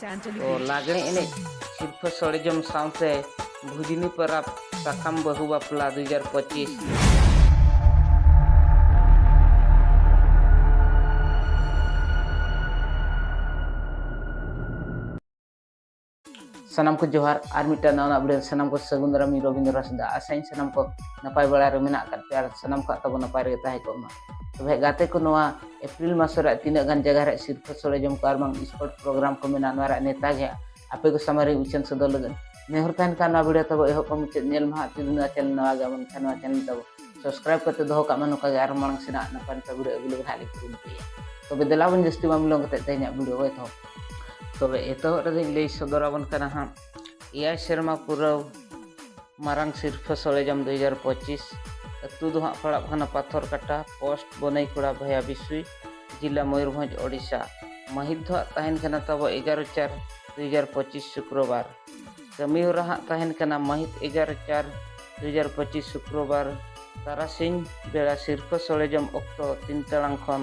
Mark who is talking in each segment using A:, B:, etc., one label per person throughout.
A: तो लागणे एने सिर्फ सोड़े जम साउंडे भुजनी परब साकाम बहु बापला 2025 सनम को जोहार और मिटा नवा वीडियो सनम को सगुन दाराम रविंद्र रसदा आसाइन सनम को नपाय बड़ा रे मेना कर प्यार सनम को तब नपाय रे ताहे को मा तबे गाते को नवा एप्रिल मास रे तीना गान जगह रे सिर्फ सोड़े जम को आरबांग स्पोर्ट प्रोग्राम को मेना नवा नेता गे आपे को समारे उचन सदो लगन नेहर तान का ना वीडियो तब एहो को मुचे नेल मा तिना चैनल नवा गामन खानवा चैनल तब सब्सक्राइब करते दोहो का मानो का आर मांग सिना नपाय का वीडियो अगले हाली कुरुम पे तबे देलावन जस्ती मामलों कते तेना वीडियो होय तो तबे एतो रे लई सदरावन कना हा इया शर्मा पुरव मारंग सिर्फ सोड़े जम 2025 अतु दो हाँ पड़ा खाना पाथर काटा पोस्ट बनई कुड़ा भया विश्वी जिला मयूरभंज ओडिशा महित दो तहन खाना तब 11/4/2025 शुक्रवार कमी हो रहा तहन खाना महित 11/4/2025 शुक्रवार तारासिंह बेड़ा सिर्फ सोड़े जम अक्तो 3 टाड़ांग खन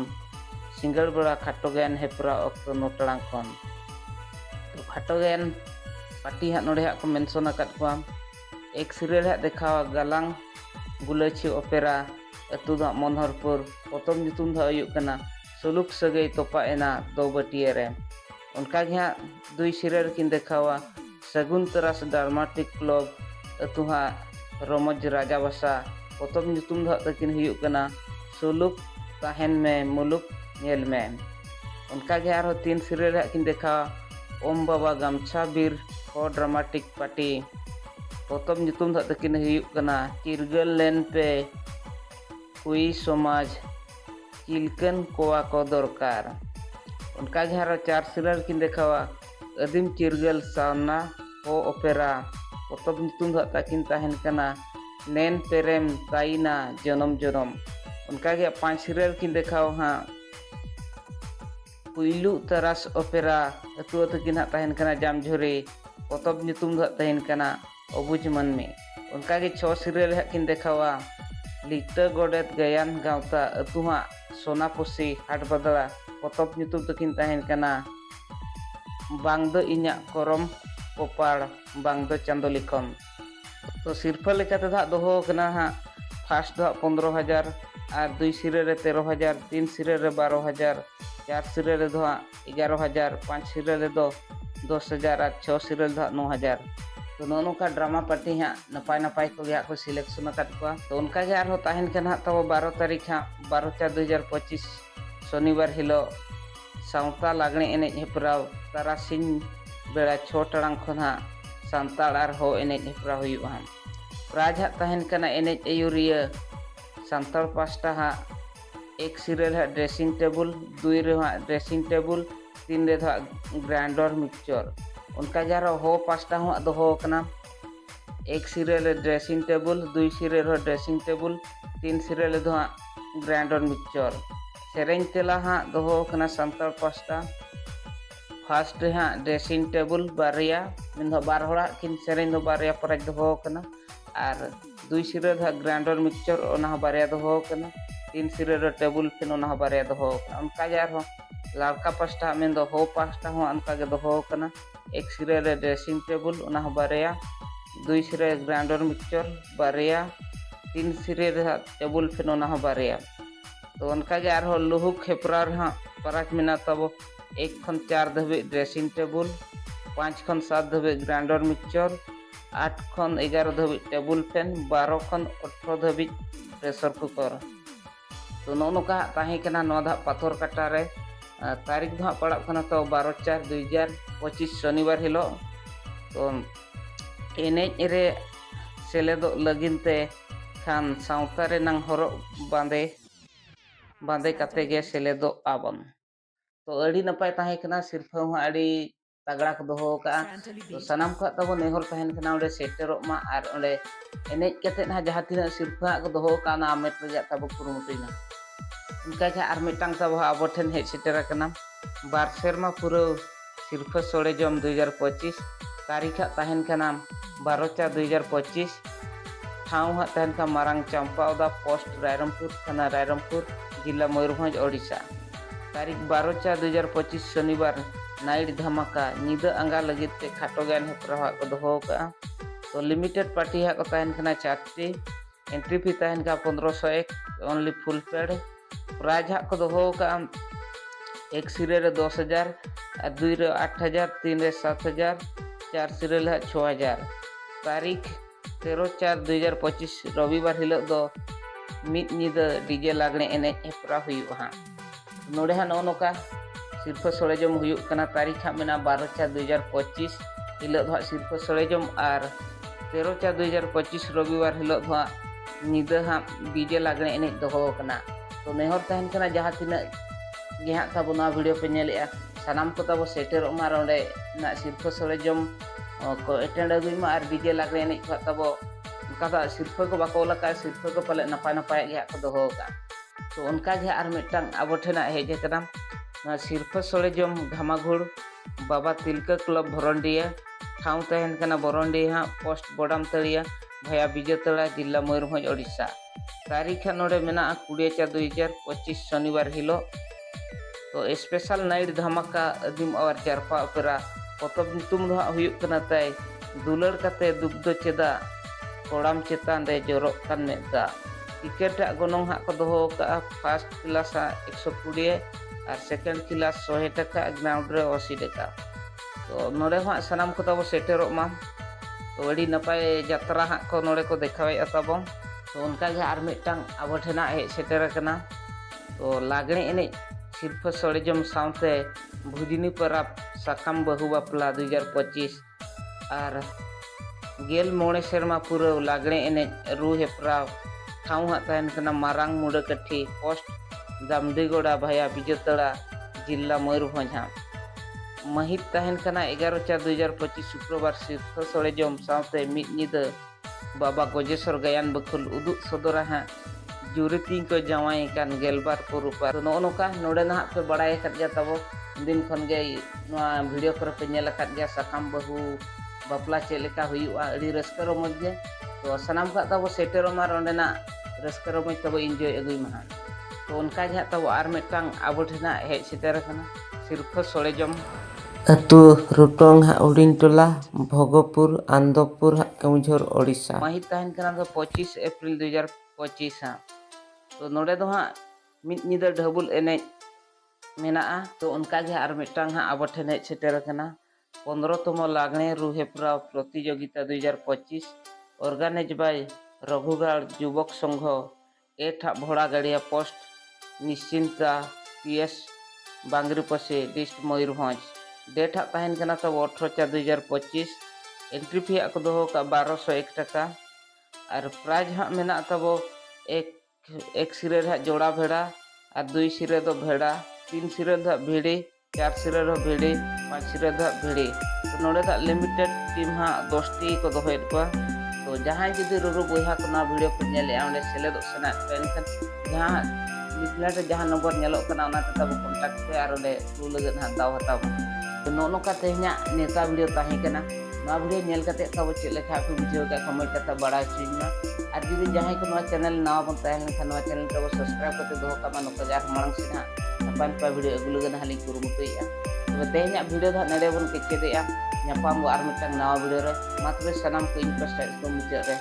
A: सिंगल बेड़ा खाटो गायन हेपरा अक्तो 9 टाड़ांग खन तो खाटो गायन पार्टी हाँ नोड़े को मेंशन अकादवा एक सीरियल हाँ देखा गालांग गुलाची ओपेरा अतु दा मनोहरपुर प्रथम ᱧᱩᱛᱩᱢ दा हुयुग कना सुलुक सगई तोपा एना दो बटिया रे उनका हाँ दुई सीरियल किन देखावा सगुन तरास ड्रामाटिक क्लब अतु हाँ रमज राजा बसा प्रथम ᱧᱩᱛᱩᱢ दा तकिन हुयुग कना सुलुक ताहेन में मुलुक नेल में उनका आरो 3 सीरियल हाँ किन देखा ओम बाबा गमछा बीर को ड्रामाटिक पार्टी प्रथम ᱧᱩᱛᱩᱢ दा तकिन हुयुग कना चिरगल लेन पे हुई समाज किलकन कोवा को दरकार उनका घर 4 सीरियल किन देखावा अदीम चिरगल सावना को ओपेरा प्रथम ᱧᱩᱛᱩᱢ दा तकिन ताहेन कना नैन पेरेम ताइना जनम जनम उनका 5 सीरियल किन देखावा हाँ पुइलु तरास ओपेरा अतु तकिन ताहेन कना जामझुरी प्रथम ᱧᱩᱛᱩᱢ दा ताहेन कना अबुज मन में उनका 6 सीरियल किन देखावा लिटा गोडेत गयान गावता अतु हाँ सोनापुसी हाट बदला प्रथम ᱧᱩᱛᱩᱢ तकिन ताहेन कना बांग दो इन्या करम कोपाड़ बांग दो चांदो लिखन तो सिरफा लेकाते दा दोहो कना हाँ फर्स्ट दो 15,000 और 2 सीरियल 13,000 3 सीरियल 12,000 4 सीरियल दो 11,000 5 सीरियल दो 10,000 और 6 सीरियल दो 9,000 तो नोनो का ड्रामा पार्टी हाँ नपाय नपाय को गया को सिलेक्शन अकादवा तो उनका आर तहन कना तब 12 तारीख हाँ 12/4/2025 शनिवार हिलो सावता लागणे एने हेपराव तारासिंह बेड़ा 6 टाड़ांग खन हाँ सांताड़ और हो एने हेपराव हुयुगा हाँ प्राइज हाँ तहन कना एने अयुरिया सांताड़ पास्टा हाँ 1 सीरियल हाँ ड्रेसिंग टेबल 2 रे हाँ ड्रेसिंग टेबल 3 रे हाँ ग्राइंडर मिक्सचर उनका जरा हो पास्टा हूँ दोहो कना 1 serial dressing table 2 serial dressing table 3 serial दो ग्राइंडर मिक्सचर सेरेंज तेला हाँ दोहो कना सांताड़ पास्टा फर्स्ट हाँ ड्रेसिंग टेबल बारिया मिन बार होड़ा किन सेरेंज दो बारिया प्राइज दोहो कना और 2 सीरियल हाँ ग्राइंडर मिक्सचर ओना बारिया दोहो कना 3 सीरियल टेबल फिन ओना बारिया दोहो कना उनका जार हो लड़का पास्टा में दो हो पास्टा हो उनका के दोहो कना 1 सीरियल ड्रेसिंग टेबल ओना बारिया 2 सीरियल ग्राइंडर मिक्सचर बारिया 3 सीरियल टेबल फिन ओना बारिया तो उनका के आरो लुहुक हेपरार हाँ प्राइज मेना तब 1 खन 4 धबे ड्रेसिंग टेबल 5 खन 7 धबे ग्राइंडर मिक्सचर 8 खन 11 धबे टेबल फैन 12 खन 18 धबे प्रेशर कुकर तो नोनो का ताहे कना नोदा दा पाथर काटा रे तारीख दो पड़ा कना तो 12/4/2025 शनिवार हिलो तो एनेज रे सेलेदो लगिनते खान सावता रे नंग हरो बांदे बांदे काते गे सेलेदो आबन तो अड़ी नपाय ताहे कना सिर्फ हाँ अड़ी तगड़ा को दोहो का तो सनाम को तब नेहर तहन कना ओडे सेटेरो मा और ओडे एनेज कते ना जहां तिना सिर्फ को दोहो का ना आमेट रे तब कुरुमुटुना उनका के आर मिटांग तब अब ठेन हेज सेटेरा कना बार सेरमा पूरा सिर्फ सोड़े जम 2025 तारीख तहन कना 12/4/2025 ठाव हाँ तहन का मारंग चंपावदा पोस्ट रायरमपुर थाना रायरमपुर जिला मयूरभंज ओडिशा तारीख 12/4/2025 शनिवार नाइट धमाका नींदा आंगा लगित ते खाटो गान हेपराव को दोहो का। तो लिमिटेड पार्टी हा को तहन कना 4टी एंट्री फी तहन का 1501 ओनली फुल पेड। प्राइज हा को दोहो का एक सिरे रे 10,000 और 2 रे 8,000 3 रे 7,000 4 सिरे रे 6,000। तारीख 13/4/2025 रविवार हिलो दो मिद निदा डीजे लागणे एने हेपरा हुयु हा। नोडे हा नोका सिरफा सोड़े जम हुयु कना। तारीख हा मेना 12/4/2025 हिलो दो सिरफा सोड़े जम और 13/4/2025 रविवार हिलो दो निदा हा डीजे लागणे एने दोहो कना। तो नेहर तहन कना जहां तिना गे हाँ तब वीडियो पे नेले सानाम को तब सेटर रोडे ना सिरफा सोड़े जम को एटेंड अगुमा और डीजे लागरे एने तब उनका सिरफा को बाको लगा सिरफा को पाले नपाय नपाय गे को दोहो का। तो उनका गे और मिटन अब ठेना हेज कना सिरफा सोड़े जम घामाघुड़ बाबा तिलका क्लब भरंडिया ठाव तहन कना बरंडिया पोस्ट बोडाम तड़िया भया विजेतड़ा जिला मयूरभंज ओडिशा। तारीख नोड़े मेना 20/4/2025 शनिवार हिलो। तो स्पेशल नाइट धमाका अदीम और जारपा ओपेरा पतब नितुम दो हुयुक कना ताई दुलड़ कते दुग्ध चेदा कोड़ाम चेतान रे जोरोक कान मेदा। टिकेट गोनों हा को दोहो का फर्स्ट क्लास 120 और सेकंड क्लास 100 टाका ग्राउंड रे 80 टाका। तो नोड़े हा सनाम को तब सेटेरोक मा। तो अड़ी नपाय यात्रा हा को नोड़े को देखावे तब। तो उनका गे आर मिटन अब ठेना हेज सेटर कना। तो लागणे एने सिरफा सोड़े जम साउते भुजनी परब साकाम बहु बापला 2025 और गेल मोड़े सेरमा पूरा लागणे एने रू हेपराव ठाव हा तहन कना मारांग मुड़ा कठी पोस्ट दामडीगोड़ा भया विजेतड़ा जिला मयूरभंज हा। महित तहन कना 11/4/2025 शुक्रवार सिरफा सोड़े जम साउते मिद निदा बाबा गजेश्वर गायन बखुल उदुग सदरा हा जुरिती को जावाई कान गेलबार को रूपा। तो नोका नोड़े ना पे बड़ाई कर गया तब दिन खन गे वीडियो पर पे नेल कर गया साकाम बहु बापला चेलेका हुयुआ अड़ी रस्का रोमज गे। तो सनाम का तब सेटेरो मार ओंडेना रस्का रोमज तब एंजॉय अगुई मा। तो उनका गे तब आर मिटन अब ठेना हेज सेटर कना सिरफा सोड़े जम अतु रुटोंग हा उडिन टोला भोगपुर आंदपुर केउझर ओडिशा। महित तहन कना 25 अप्रैल 2025 हा। तो नोड़े दो हाँ मिद निदा ढबुल एने मेना। तो उनका गे आर मिटन हाँ अब ठेन हेज सेटर कना 15तम लागणे रू हेपराव प्रतियोगिता 2025 ऑर्गेनाइज बाय रघुगढ़ युवक संघ एठा भोड़ा गाड़िया पोस्ट निश्चिंता PS बांगरीपसे डिस्ट मयूरभंज। डेट हा तहन कना तब 18/4/2025 एंट्री फी को दोहो का 1201 टाका और प्राइज हाँ मेना तब एक सिरे रे जोड़ा भेड़ा और 2 सिरे दो भेड़ा 3 सिरे दो भिड़ी 4 सिरे दो भिड़ी 5 सिरे दो भिड़ी। तो नोड़े दा लिमिटेड टीम हाँ 10टी को दोहेद को। तो जहाँ जुदी रुरु बोहा को ना वीडियो पे नेले आंडे सेलेदो सना पेनकन जहाँ लिखला रे जहाँ नंबर नेलो कना ओना ते तब कांटेक्ट पे आर ओले रु लगन हताव हताव। तो नोनो का तेहना नेता वीडियो ताही कना ना वीडियो नेल कते तब चेक लेखा पे बुझेव का कमेंट कते बड़ा चीजना। और जुदी जहाँ को नवा चैनल नवा बन तहन नवा चैनल तब सब्सक्राइब करते दोहो का मानो जार मांग से ना नपाय नपाय वीडियो अगुलो गन हाली कुरुमुटुया। तो तेहना वीडियो दा नडे बन केचेदेया ᱧᱟᱯᱟᱢ ᱟᱨ ᱢᱤᱫᱴᱟᱝ ᱱᱟᱣᱟ ᱵᱷᱤᱰᱤᱭᱳ ᱨᱮ ᱢᱟ ᱛᱚᱵᱮ ᱥᱟᱱᱟᱢ ᱠᱚ ᱤᱧ ᱯᱟᱥᱴᱟ ᱠᱚ ᱢᱩᱪᱟᱹᱫ ᱨᱮ